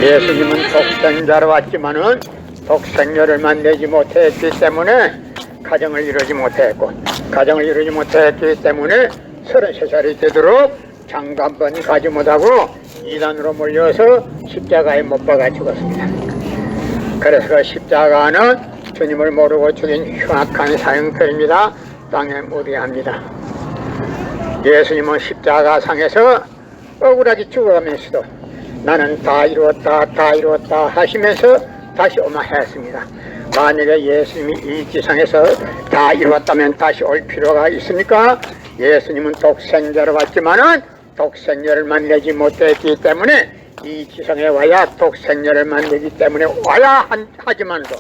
예수님은 독생자로 왔지만은 독생녀를 만나지 못했기 때문에 가정을 이루지 못했고, 가정을 이루지 못했기 때문에 33살이 되도록 장가 한 번 가지 못하고 이단으로 몰려서 십자가에 못 박아 죽었습니다. 그래서 그 십자가는 주님을 모르고 죽인 흉악한 사형터입니다. 땅에 무대합니다. 예수님은 십자가 상에서 억울하게 죽어가면서도 나는 다 이루었다 다 이루었다 하시면서 다시 오마했습니다. 만약에 예수님이 이 지상에서 다 이루었다면 다시 올 필요가 있습니까? 예수님은 독생자로 왔지만은 독생녀를 만나지 못했기 때문에 이 지상에 와야 독생녀를 만나기 때문에 와야 하지만도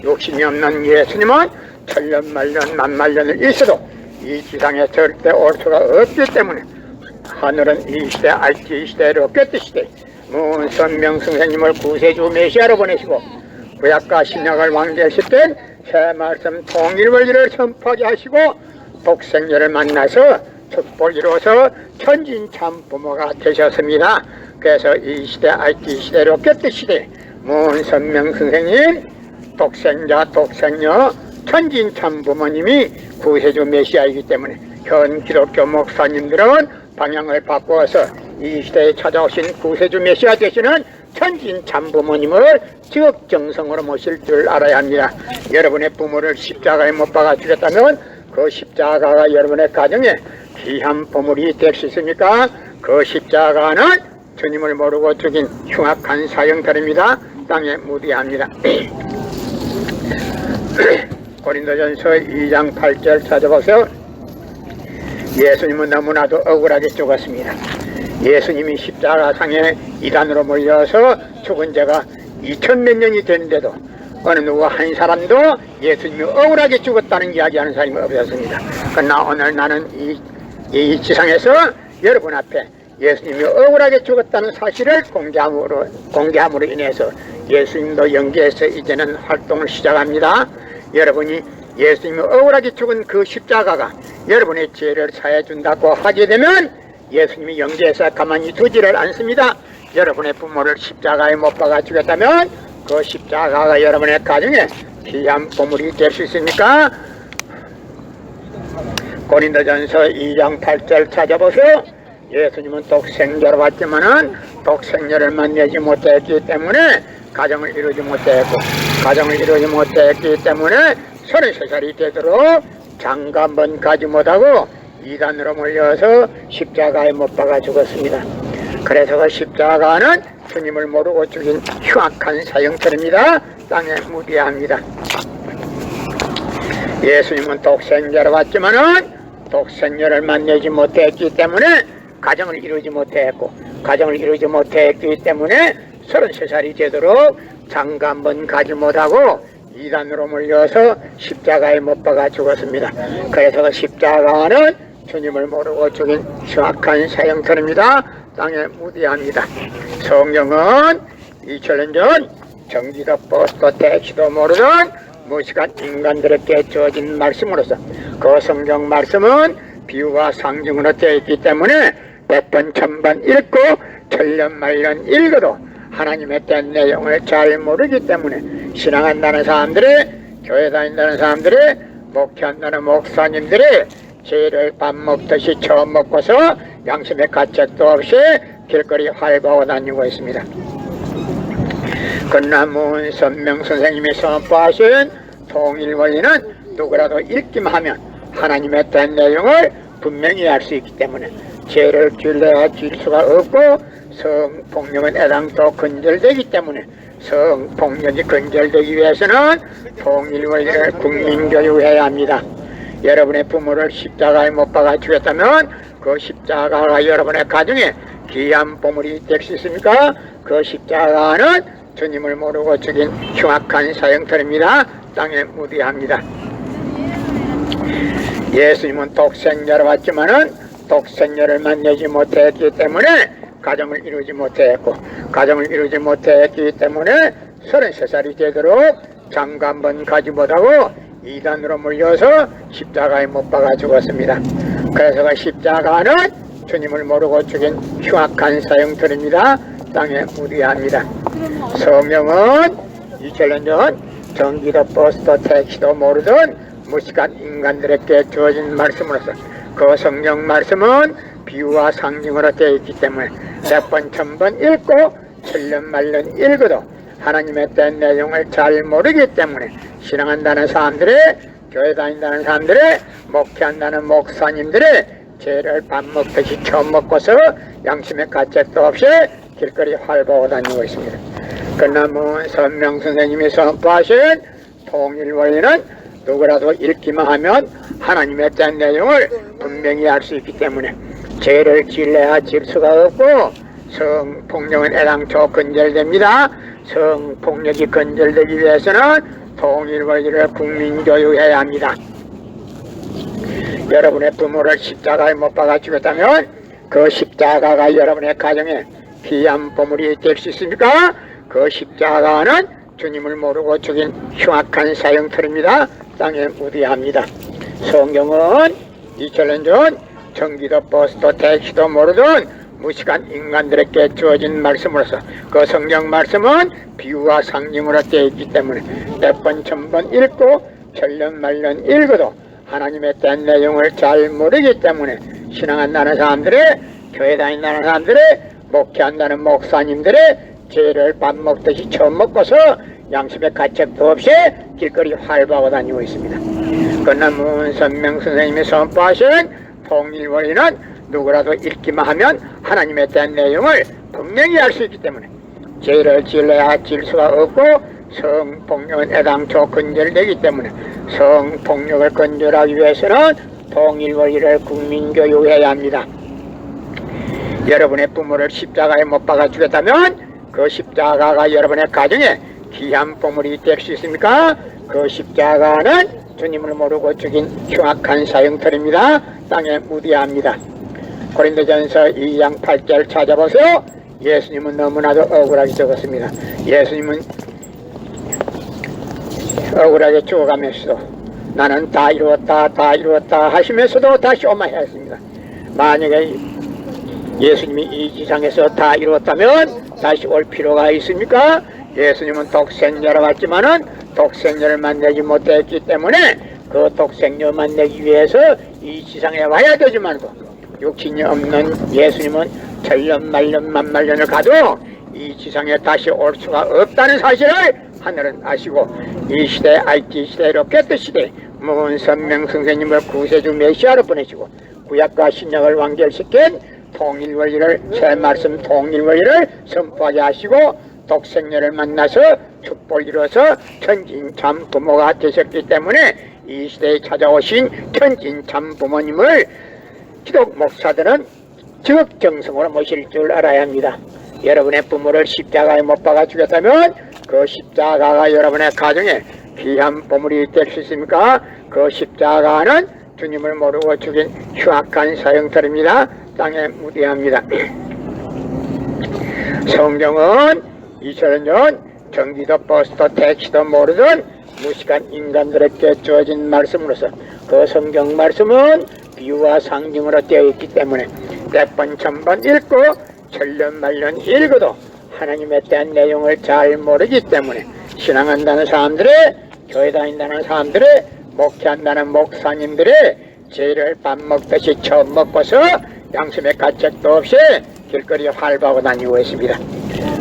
욕심이 없는 예수님은 천년 만년 만만년을 있어도 이 지상에 절대 올 수가 없기 때문에 하늘은 이 시대 알지 이 시대 롯게트 시대 문선명 선생님을 구세주 메시아로 보내시고 구약과 신약을 완결하실 땐 새 말씀 통일원리를 선포하게 하시고 독생녀를 만나서 축복을 이루어서 천진참 부모가 되셨습니다. 그래서 이 시대 알지 시대 롯게트 시대 문선명 선생님 독생자 독생녀 천진참 부모님이 구세주 메시아이기 때문에 현 기독교 목사님들은 방향을 바꾸어서 이 시대에 찾아오신 구세주 메시아 되시는 천진참 부모님을 지극정성으로 모실 줄 알아야 합니다. 여러분의 부모를 십자가에 못 박아 주겠다면 그 십자가가 여러분의 가정에 귀한 보물이 될 수 있습니까? 그 십자가는 주님을 모르고 죽인 흉악한 사형들입니다. 땅에 무디합니다. 고린도전서 2장 8절 찾아보세요. 예수님은 너무나도 억울하게 죽었습니다. 예수님이 십자가상에 이단으로 몰려서 죽은 지가 2000몇 년이 됐는데도 어느 누구 한 사람도 예수님이 억울하게 죽었다는 이야기하는 사람이 없었습니다. 그러나 오늘 나는 이 지상에서 여러분 앞에 예수님이 억울하게 죽었다는 사실을 공개함으로 인해서 예수님도 연계해서 이제는 활동을 시작합니다. 여러분이 예수님이 억울하게 죽은 그 십자가가 여러분의 죄를 사해준다고 하게 되면 예수님이 연계해서 가만히 두지를 않습니다. 여러분의 부모를 십자가에 못 박아 주겠다면 그 십자가가 여러분의 가정에 귀한 보물이 될 수 있습니까? 고린도전서 2장 8절 찾아보세요. 예수님은 독생자로 왔지만은 독생녀를 만나지 못했기 때문에 가정을 이루지 못했고, 가정을 이루지 못했기 때문에 33살이 되도록 장가 한 번 가지 못하고 이단으로 몰려서 십자가에 못 박아 죽었습니다. 그래서 그 십자가는 주님을 모르고 죽인 흉악한 사형터입니다. 땅에 무디합니다. 예수님은 독생자로 왔지만은 독생녀를 만나지 못했기 때문에 가정을 이루지 못했고, 가정을 이루지 못했기 때문에 33살이 되도록 장가 한 번 가지 못하고 이단으로 몰려서 십자가에 못 박아 죽었습니다. 그래서 그 십자가는 주님을 모르고 죽인 흉악한 사형터입니다. 땅에 무디합니다. 성경은 2000년 전 전기도 버스도 택시도 모르던 무식한 인간들에게 주어진 말씀으로서 그 성경 말씀은 비유와 상징으로 되어 있기 때문에 100번 1000번 읽고 천년만년 읽어도 하나님의 된 내용을 잘 모르기 때문에 신앙한다는 사람들이, 교회 다닌다는 사람들이, 목회한다는 목사님들이 죄를 밥 먹듯이 처음 먹고서 양심의 가책도 없이 길거리 활보하고 다니고 있습니다. 그러나 문선명 선생님이 선포하신 통일원리는 누구라도 읽기만 하면 하나님의 된 내용을 분명히 알 수 있기 때문에 죄를 줄래야 줄 수가 없고 성폭력은 애당도 근절되기 때문에 성폭력이 근절되기 위해서는 통일원리를 국민교육해야 합니다. 여러분의 부모를 십자가에 못 박아 주겠다면 그 십자가가 여러분의 가정에 귀한 보물이 될 수 있습니까? 그 십자가는 주님을 모르고 죽인 흉악한 사형터입니다. 땅에 무디합니다. 예수님은 독생자로 왔지만은 독생녀를 만나지 못했기 때문에 가정을 이루지 못했고, 가정을 이루지 못했기 때문에 33살이 되도록 장가 한 번 가지 못하고 이단으로 몰려서 십자가에 못 박아 죽었습니다. 그래서 그 십자가는 주님을 모르고 죽인 흉악한 사형터입니다. 땅에 무리합니다. 성경은 2000년 전 전기도 버스도 택시도 모르던 무식한 인간들에게 주어진 말씀으로서 그 성경 말씀은 비유와 상징으로 되어 있기 때문에 몇 번, 천 번 읽고 천년 말년 읽어도 하나님의 뜻 내용을 잘 모르기 때문에 신앙한다는 사람들의, 교회 다닌다는 사람들의, 목회한다는 목사님들의 죄를 밥 먹듯이 처음 먹고서 양심의 가책도 없이 길거리 활보하고 다니고 있습니다. 그러나 선명 선생님이 선포하신 통일 원리는 누구라도 읽기만 하면 하나님의 뜻 내용을 분명히 알 수 있기 때문에 죄를 질러야 질 수가 없고 성폭력은 애당초 근절됩니다. 성폭력이 근절되기 위해서는 통일 원리를 국민교육해야 합니다. 여러분의 부모를 십자가에 못 박아 죽였다면 그 십자가가 여러분의 가정에 귀한 보물이 될 수 있습니까? 그 십자가는 주님을 모르고 죽인 흉악한 사형틀입니다. 땅에 무디합니다. 성경은 2000년 전 전기도 버스도 택시도 모르던 무식한 인간들에게 주어진 말씀으로서 그 성경 말씀은 비유와 상징으로 되어 있기 때문에 몇 번, 천 번 읽고 천년 말년 읽어도 하나님의 뜻 내용을 잘 모르기 때문에 신앙한다는 사람들의, 교회 다닌다는 사람들의, 목회한다는 목사님들의 죄를 밥 먹듯이 처음 먹고서 양심의 가책도 없이 길거리 활보하고 다니고 있습니다. 그러나 문선명 선생님이 선포하신 통일원리는 누구라도 읽기만 하면 하나님의 뜻 내용을 분명히 알 수 있기 때문에 죄를 질러야 질 수가 없고 성폭력은 애당초 근절되기 때문에 성폭력을 근절하기 위해서는 통일원리를 국민교육해야 합니다. 여러분의 부모를 십자가에 못 박아 죽였다면 그 십자가가 여러분의 가정에 귀한 보물이 될 수 있습니까? 그 십자가는 주님을 모르고 죽인 흉악한 사형틀입니다. 땅에 무디합니다. 고린도전서 2장 8절 찾아보세요. 예수님은 너무나도 억울하게 적었습니다. 예수님은 억울하게 죽어가면서도 나는 다 이루었다 하시면서도 다시 오마했습니다. 만약에 예수님이 이 지상에서 다 이루었다면 다시 올 필요가 있습니까? 예수님은 독생자로 왔지만은 독생자를 만나지 못했기 때문에 그 독생자 만나기 위해서 이 지상에 와야 되지만도 육신이 없는 예수님은 천년 말년 만말년을 가도 이 지상에 다시 올 수가 없다는 사실을 하늘은 아시고 이 시대 IT 시대 로켓 시대 문선명 선생님을 구세주 메시아로 보내시고 구약과 신약을 완결시킨 통일원리를 새 말씀 통일원리를 선포하게 하시고 독생녀를 만나서 축복을 이루어서 천진참 부모가 되셨기 때문에 이 시대에 찾아오신 천진참 부모님을 기독 목사들은 적정성으로 모실 줄 알아야 합니다. 여러분의 부모를 십자가에 못 박아 죽였다면 그 십자가가 여러분의 가정에 귀한 보물이 될 수 있습니까? 그 십자가는 주님을 모르고 죽인 흉악한 사형틀입니다. 땅에 무디합니다. 성경은 2000년 전 전기도 버스도 택시도 모르던 무식한 인간들에게 주어진 말씀으로서 그 성경 말씀은 비유와 상징으로 되어 있기 때문에 몇 번, 천 번 읽고 천년 말년 읽어도 하나님의 뜻 내용을 잘 모르기 때문에 신앙한다는 사람들의, 교회 다닌다는 사람들의, 목회한다는 목사님들의 죄를 밥 먹듯이 처음 먹고서 양심의 가책도 없이 길거리 활보하고 다니고 있습니다.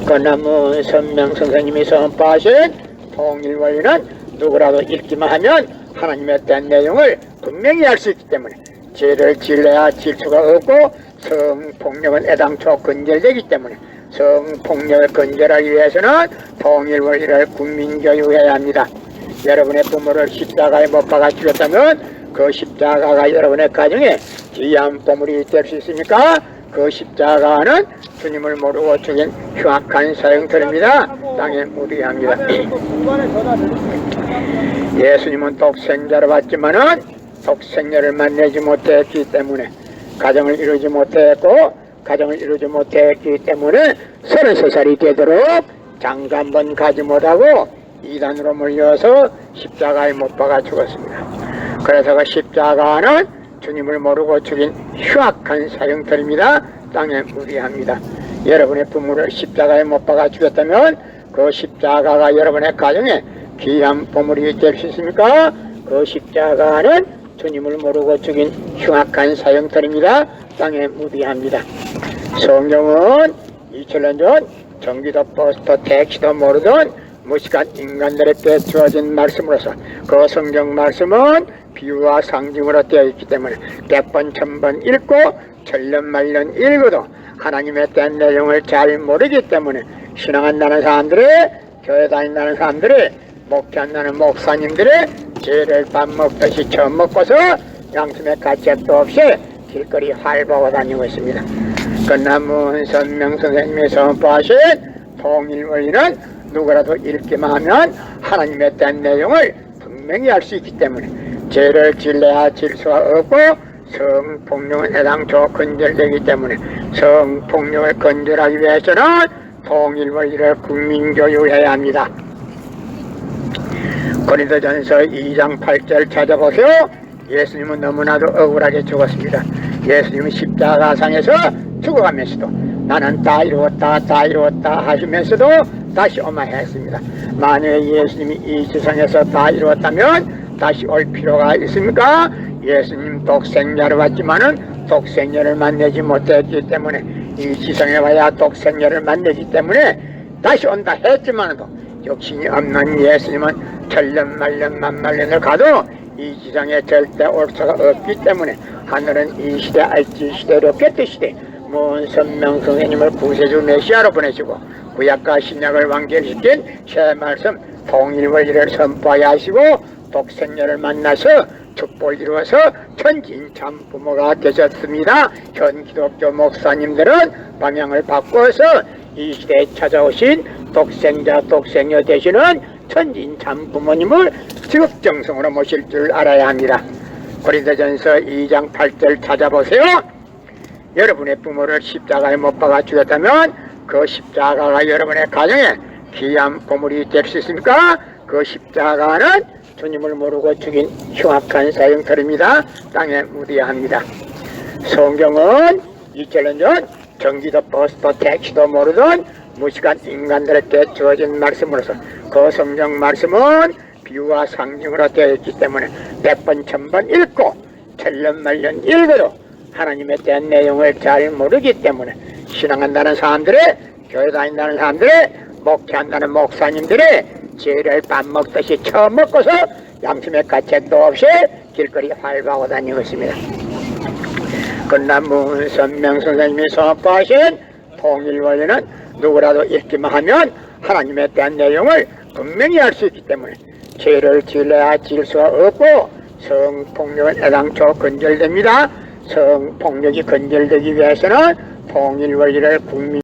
그러나 선명 선생님이 선포하신 통일원리는 누구라도 읽기만 하면 하나님의 뜻 내용을 분명히 알 수 있기 때문에 죄를 질러야 질 수가 없고 성폭력은 애당초 근절되기 때문에 성폭력을 근절하기 위해서는 통일원리를 국민교육해야 합니다. 여러분의 부모를 십자가에 못 박아 죽였다면 그 십자가가 여러분의 가정에 귀한 보물이 될 수 있습니까? 그 십자가는 주님을 모르고 죽인 흉악한 사형틀입니다. 땅에 무디합니다. 예수님은 독생자로 왔지만은 독생자를 만나지 못했기 때문에 가정을 이루지 못했고 가정을 이루지 못했기 때문에 33살이 되도록 장가 한 번 가지 못하고 이단으로 몰려서 십자가에 못 박아 죽었습니다. 그래서 그 십자가는 주님을 모르고 죽인 흉악한 사형틀입니다. 땅에 무디합니다. 여러분의 부모를 십자가에 못 박아 죽였다면 그 십자가가 여러분의 가정에 귀한 보물이 될 수 있습니까? 그 십자가는 주님을 모르고 죽인 흉악한 사형터입니다. 땅에 무비합니다. 성경은 2000년 전 전기도 버스도 택시도 모르던 무식한 인간들에게 주어진 말씀으로서 그 성경 말씀은 비유와 상징으로 되어 있기 때문에 100번 1000번 읽고 천년만년 읽어도 하나님에 대한 내용을 잘 모르기 때문에 신앙한다는 사람들이, 교회 다닌다는 사람들이, 목회한다는 목사님들이 죄를 밥 먹듯이 처음 먹고서 양심의 가책도 없이 길거리 활보고 다니고 있습니다. 그러나 문선명 선생님이 선포하신 통일원리는 누구라도 읽기만 하면 하나님에 대한 내용을 분명히 알 수 있기 때문에 죄를 질러야 질 수가 없고 성폭력은 애당초 건절되기 때문에 성폭력을 건절하기 위해서는 통일원리를 국민교육해야 합니다. 고린도전서 2장 8절 찾아보세요. 예수님은 너무나도 억울하게 죽었습니다. 예수님은 십자가상에서 죽어가면서도 나는 다 이루었다 하시면서도 다시 오마 했습니다. 만약에 예수님이 이 세상에서 다 이루었다면 다시 올 필요가 있습니까? 예수님 독생자를 왔지만은 독생자를 만나지 못했기 때문에 이 지상에 와야 독생자를 만나기 때문에 다시 온다 했지만도 욕심이 없는 예수님은 천년 만년 만만년을 가도 이 지상에 절대 올 수가 없기 때문에 하늘은 이 시대 알지 시대로 꿰뜨 시대 문선명 선생님을 구세주 메시아로 보내시고 구약과 신약을 완결시킨 새 말씀 통일원리를 선포하여 하시고 독생녀를 만나서 축복을 이루어서 천진참 부모가 되셨습니다. 현 기독교 목사님들은 방향을 바꿔서 이 시대에 찾아오신 독생녀 되시는 천진참 부모님을 지극정성으로 모실 줄 알아야 합니다. 고린도전서 2장 8절 찾아보세요. 여러분의 부모를 십자가에 못 박아 죽였다면 그 십자가가 여러분의 가정에 귀한 보물이 될 수 있습니까? 그 십자가는 주님을 모르고 죽인 흉악한 사형터입니다. 땅에 묻어야 합니다. 성경은 2000년 전 전기도 버스도 택시도 모르던 무식한 인간들에게 주어진 말씀으로서 그 성경 말씀은 비유와 상징으로 되어 있기 때문에 100번 1000번 읽고 천년만년 읽어도 하나님에 대한 내용을 잘 모르기 때문에 신앙한다는 사람들이, 교회 다닌다는 사람들이, 목회한다는 목사님들이 죄를 밥 먹듯이 처음 먹고서 양심의 가책도 없이 길거리 활보하고 다니고 있습니다. 그러나 문선명 선생님이 선포하신 통일원리는 누구라도 읽기만 하면 하나님에 대한 내용을 분명히 알 수 있기 때문에 죄를 질러야 질 수가 없고 성폭력은 애당초 건절됩니다. 성폭력이 건절되기 위해서는 통일원리를 국민